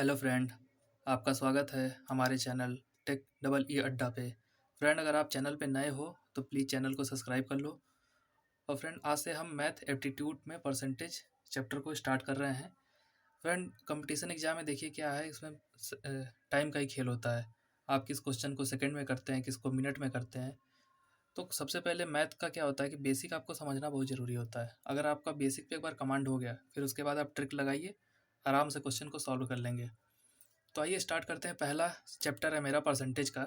Hello friend, आपका स्वागत है हमारे चैनल टेक डबल ई अड्डा पे। फ्रेंड, अगर आप चैनल पे नए हो तो प्लीज़ चैनल को सब्सक्राइब कर लो। और फ्रेंड, आज से हम मैथ एप्टीट्यूड में परसेंटेज चैप्टर को स्टार्ट कर रहे हैं। फ्रेंड, कंपटीशन एग्जाम में देखिए क्या है, इसमें टाइम का ही खेल होता है। आप किस क्वेश्चन को सेकंड में करते हैं, किसको मिनट में करते हैं। तो सबसे पहले मैथ का क्या होता है कि बेसिक आपको समझना बहुत ज़रूरी होता है। अगर आपका बेसिक पे एक बार कमांड हो गया, फिर उसके बाद आप ट्रिक लगाइए, आराम से क्वेश्चन को सॉल्व कर लेंगे। तो आइए स्टार्ट करते हैं। पहला चैप्टर है मेरा परसेंटेज का।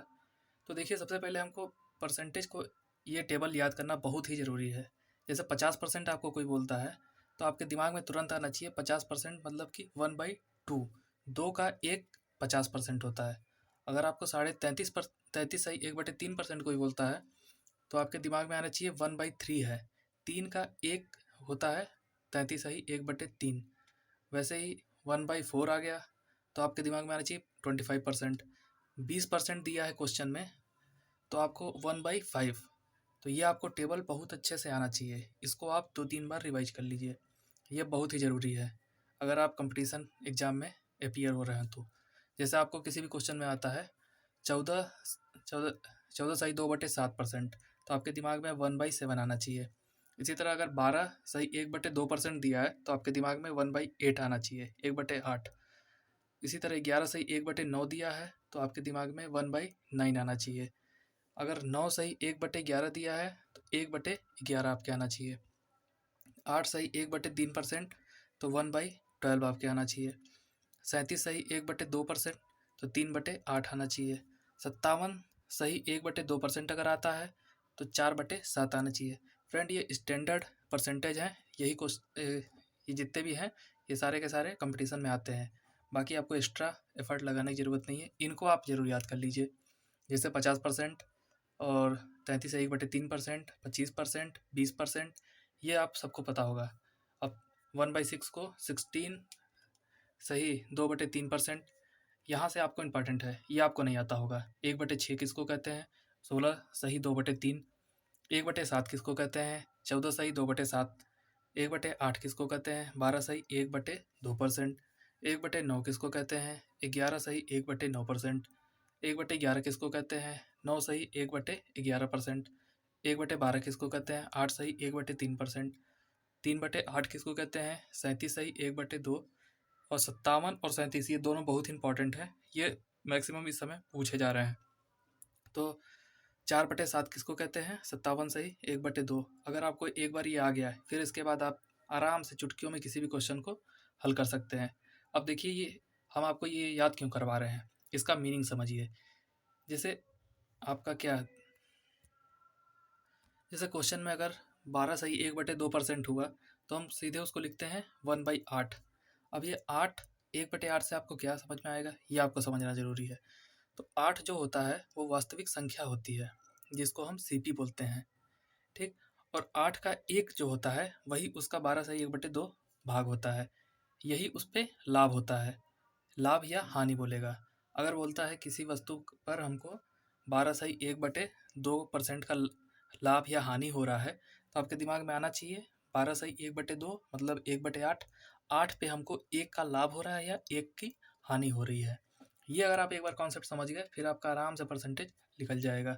तो देखिए, सबसे पहले हमको परसेंटेज को ये टेबल याद करना बहुत ही ज़रूरी है। जैसे 50% आपको कोई बोलता है तो आपके दिमाग में तुरंत आना चाहिए 50% मतलब कि 1/2। दो का एक 50% होता है। अगर आपको 33.3% कोई बोलता है तो आपके दिमाग में आना चाहिए 1/3 है। 3 का एक होता है 33.1/3। वैसे ही 1/4 आ गया तो आपके दिमाग में आना चाहिए 25%। 20% दिया है क्वेश्चन में तो आपको 1/5। तो ये आपको टेबल बहुत अच्छे से आना चाहिए। इसको आप 2-3 बार रिवाइज कर लीजिए, ये बहुत ही ज़रूरी है अगर आप कंपटीशन एग्ज़ाम में अपियर हो रहे हैं तो। जैसे आपको किसी भी क्वेश्चन में आता है 14 14 14/2/7%, तो आपके दिमाग में 1/7 आना चाहिए। इसी तरह अगर 12/1/2% दिया है तो आपके दिमाग में 1/8 आना चाहिए, 1/8। इसी तरह 11/1/9 दिया है तो आपके दिमाग में 1/9 आना चाहिए। अगर 9/1/11 दिया है तो 1/11 आपके आना चाहिए। 8/1/3% तो 1/12 आपके आना चाहिए। 37/1/2% तो 3/8 आना चाहिए। 57/1/2% अगर आता है तो 4/7 आना चाहिए। फ्रेंड, ये स्टैंडर्ड परसेंटेज हैं। ये जितने भी हैं ये सारे के सारे कंपटीशन में आते हैं। बाकी आपको एक्स्ट्रा एफर्ट लगाने की ज़रूरत नहीं है, इनको आप ज़रूर याद कर लीजिए। जैसे 50% और 33/1/3%, 25%, 20%, ये आप सबको पता होगा। अब 1/6 को 16/2/3%, यहाँ से आपको इम्पॉर्टेंट है, ये आपको नहीं आता होगा। 1/6 किसको कहते हैं? 16/2/3। 1/7 किसको कहते हैं? 14/2/7। 1/8 किसको कहते हैं? 12/1/2%। 1/9 किसको कहते हैं? 11/1/9%। 1/11 किसको कहते हैं? 9/1/11%। 1/12 किसको कहते हैं? 8/1/3%। 3/8 किसको कहते हैं? 37/1/2। और 57 और 37 ये दोनों बहुत इंपॉर्टेंट है, ये मैक्सिमम इस समय पूछे जा रहे हैं। तो 4/7 किसको कहते हैं? 57/1/2। अगर आपको एक बार ये आ गया है, फिर इसके बाद आप आराम से चुटकियों में किसी भी क्वेश्चन को हल कर सकते हैं। अब देखिए, ये हम आपको ये याद क्यों करवा रहे हैं, इसका मीनिंग समझिए। जैसे आपका क्या, जैसे क्वेश्चन में अगर 12/1/2% हुआ तो हम सीधे उसको लिखते हैं 1/8। अब ये 8, 1/8 से आपको क्या समझ में आएगा, ये आपको समझना ज़रूरी है। तो 8 जो होता है वो वास्तविक संख्या होती है, जिसको हम सीपी बोलते हैं, ठीक। और 8 का एक जो होता है वही उसका 12/1/2 भाग होता है, यही उस पर लाभ होता है। लाभ या हानि बोलेगा। अगर बोलता है किसी वस्तु पर हमको 12/1/2% का लाभ या हानि हो रहा है तो आपके दिमाग में आना चाहिए 12/1/2 मतलब 1/8। 8 पे हमको एक का लाभ हो रहा है या एक की हानि हो रही है। ये अगर आप एक बार कॉन्सेप्ट समझ गए फिर आपका आराम से परसेंटेज निकल जाएगा।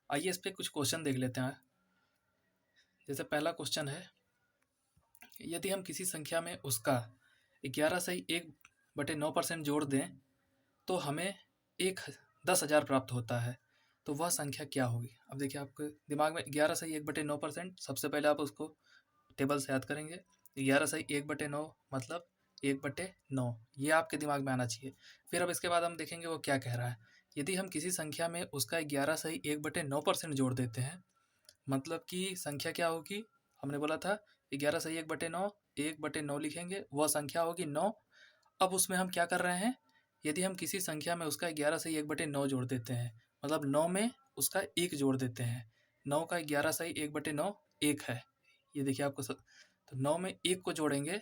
आइए इस पर कुछ क्वेश्चन देख लेते हैं। जैसे पहला क्वेश्चन है, यदि हम किसी संख्या में उसका 11/1/9% जोड़ दें तो हमें एक 10,000 प्राप्त होता है, तो वह संख्या क्या होगी? अब देखिए, आपके दिमाग में 11/1/9%, सबसे पहले आप उसको टेबल से याद करेंगे। 11/1/9 मतलब 1/9, ये आपके दिमाग में आना चाहिए। फिर अब इसके बाद हम देखेंगे वो क्या कह रहा है। यदि हम किसी संख्या में उसका 11/1/9% जोड़ देते हैं, मतलब कि संख्या क्या होगी? हमने बोला था 11/1/9, 1/9 लिखेंगे, वह संख्या होगी 9। अब उसमें हम क्या कर रहे हैं, यदि हम किसी संख्या में उसका 11/1/9 जोड़ देते हैं, मतलब 9 में उसका 1 जोड़ देते हैं। 9 का 11/1/9 1 है। ये देखिए तो 9 में 1 को जोड़ेंगे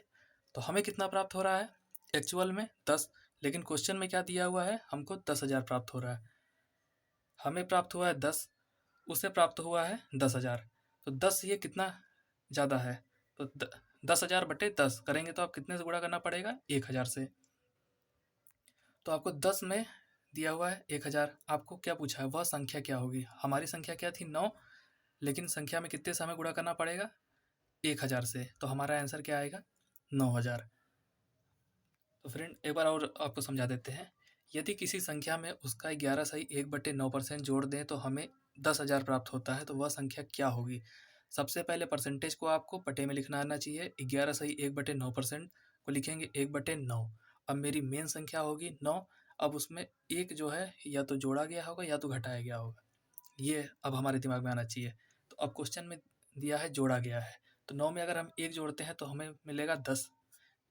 तो हमें कितना प्राप्त हो रहा है? एक्चुअल में 10, लेकिन क्वेश्चन में क्या दिया हुआ है? हमको 10,000 प्राप्त हो रहा है। हमें प्राप्त हुआ है 10, उसे प्राप्त हुआ है 10,000। तो 10 ये कितना ज़्यादा है? तो 10,000/10 करेंगे तो आप कितने से गुणा करना पड़ेगा? 1,000 से। तो आपको 10 में दिया हुआ है 1000, आपको क्या पूछा है, वह संख्या क्या होगी। हमारी संख्या क्या थी 9, लेकिन संख्या में कितने से हमें गुणा करना पड़ेगा 1000 से, तो हमारा आंसर क्या आएगा 9000। तो फ्रेंड एक बार और आपको समझा देते हैं। यदि किसी संख्या में उसका 11/1/9% जोड़ दें तो हमें 10,000 प्राप्त होता है, तो वह संख्या क्या होगी। सबसे पहले परसेंटेज को आपको बटे में लिखना आना चाहिए। 11/1/9% को लिखेंगे 1/9। अब मेरी मेन संख्या होगी 9। अब उसमें एक जो है या तो जोड़ा गया होगा या तो घटाया गया होगा, ये अब हमारे दिमाग में आना चाहिए। तो अब क्वेश्चन में दिया है जोड़ा गया है, तो 9 में अगर हम एक जोड़ते हैं तो हमें मिलेगा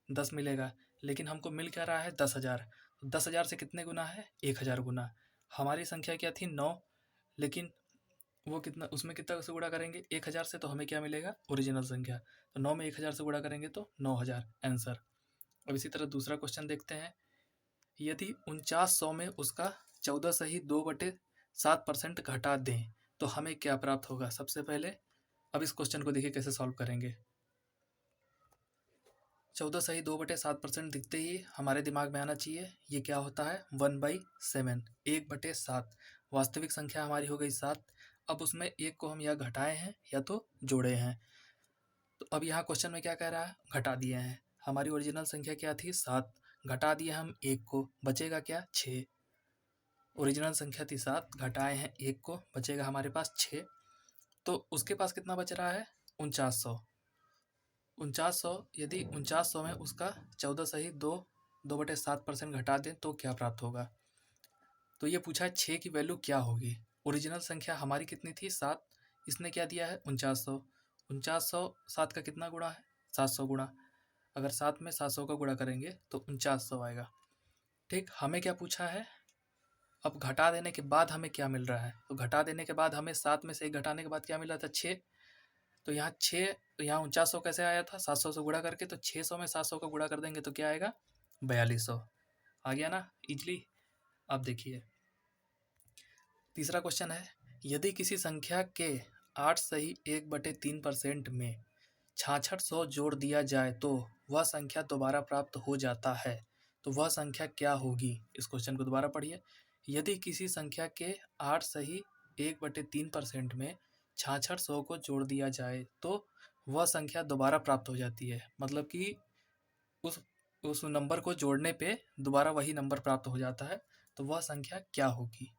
10 मिलेगा, लेकिन हमको मिल क्या रहा है 10,000। 10,000 से कितने गुना है 1,000 गुना। हमारी संख्या क्या थी 9, लेकिन वो कितना, उसमें कितना से गुणा करेंगे 1,000 से, तो हमें क्या मिलेगा ओरिजिनल संख्या। तो 9 में 1,000 से गुणा करेंगे तो 9,000 आंसर। अब इसी तरह दूसरा क्वेश्चन देखते हैं। यदि 4900 में उसका 14/2/7% घटा दें तो हमें क्या प्राप्त होगा। सबसे पहले अब इस क्वेश्चन को देखिए कैसे सॉल्व करेंगे। 14/2/7% दिखते ही हमारे दिमाग में आना चाहिए ये क्या होता है 1/7, 1/7। वास्तविक संख्या हमारी हो गई 7। अब उसमें एक को हम या घटाए हैं या तो जोड़े हैं। तो अब यहाँ क्वेश्चन में क्या कह रहा है, घटा दिए हैं। हमारी ओरिजिनल संख्या क्या थी 7, घटा दिए हम एक को, बचेगा क्या 6। ओरिजिनल संख्या थी 7, घटाए हैं एक को, बचेगा हमारे पास 6। तो उसके पास कितना बच रहा है 4900। 4900, यदि 4900 में उसका 14/2/7% घटा दें तो क्या प्राप्त होगा। तो ये पूछा है 6 की वैल्यू क्या होगी। ओरिजिनल संख्या हमारी कितनी थी 7, इसने क्या दिया है 4900। 4900 7 का कितना गुणा है 700 गुणा। अगर 7 में 700 का गुणा करेंगे तो 4900 आएगा। ठीक, हमें क्या पूछा है, अब घटा देने के बाद हमें क्या मिल रहा है। तो घटा देने के बाद हमें 7 में से 1 घटाने के बाद क्या मिला था 6। तो यहाँ 6, तो यहाँ 4900 कैसे आया था 700 से गुणा करके, तो 600 में 700 का गुणा कर देंगे तो क्या आएगा 4200। आ गया ना इजली। अब देखिए तीसरा क्वेश्चन है। यदि किसी संख्या के 8/1/3% में 6600 जोड़ दिया जाए तो वह संख्या दोबारा प्राप्त हो जाता है, तो वह संख्या क्या होगी। इस क्वेश्चन को दोबारा पढ़िए। यदि किसी संख्या के 8/1/3% में 6600 को जोड़ दिया जाए तो वह संख्या दोबारा प्राप्त हो जाती है, मतलब कि उस नंबर को जोड़ने पे दोबारा वही नंबर प्राप्त हो जाता है, तो वह संख्या क्या होगी।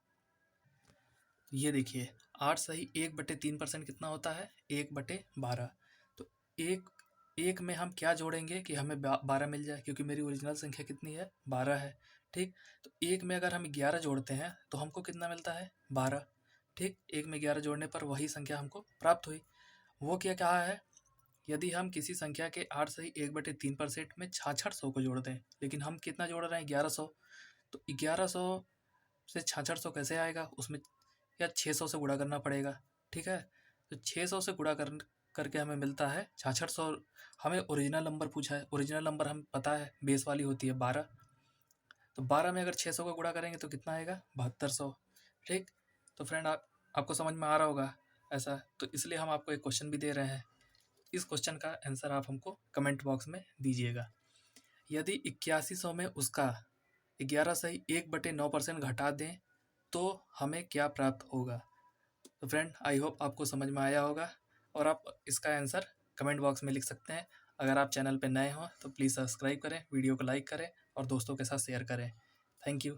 ये देखिए 8/1/3% कितना होता है 1/12। तो एक में हम क्या जोड़ेंगे कि हमें 12 मिल जाए, क्योंकि मेरी ओरिजिनल संख्या कितनी है 12 है। ठीक, तो एक में अगर हम 11 जोड़ते हैं तो हमको कितना मिलता है 12। ठीक, एक में 11 जोड़ने पर वही संख्या हमको प्राप्त हुई। वो क्या कहा है, यदि हम किसी संख्या के 8/1/3% में 6600 को जोड़ दें, लेकिन हम कितना जोड़ रहे हैं 1100। तो 1100 से 6600 कैसे आएगा, उसमें या 600 से गुणा करना पड़ेगा। ठीक है, तो 600 से गुणा करके हमें मिलता है 6600। हमें ओरिजिनल नंबर पूछा है, ओरिजिनल नंबर हम पता है बेस वाली होती है 12। तो 12 में अगर 600 का गुणा करेंगे तो कितना आएगा 7200। ठीक, तो फ्रेंड आपको समझ में आ रहा होगा ऐसा, तो इसलिए हम आपको एक क्वेश्चन भी दे रहे हैं। इस क्वेश्चन का आंसर आप हमको कमेंट बॉक्स में दीजिएगा। यदि 8100 में उसका 11/1/9% घटा दें तो हमें क्या प्राप्त होगा। तो फ्रेंड आई होप आपको समझ में आया होगा, और आप इसका आंसर कमेंट बॉक्स में लिख सकते हैं। अगर आप चैनल पर नए हों तो प्लीज़ सब्सक्राइब करें, वीडियो को लाइक करें और दोस्तों के साथ शेयर करें। Thank you.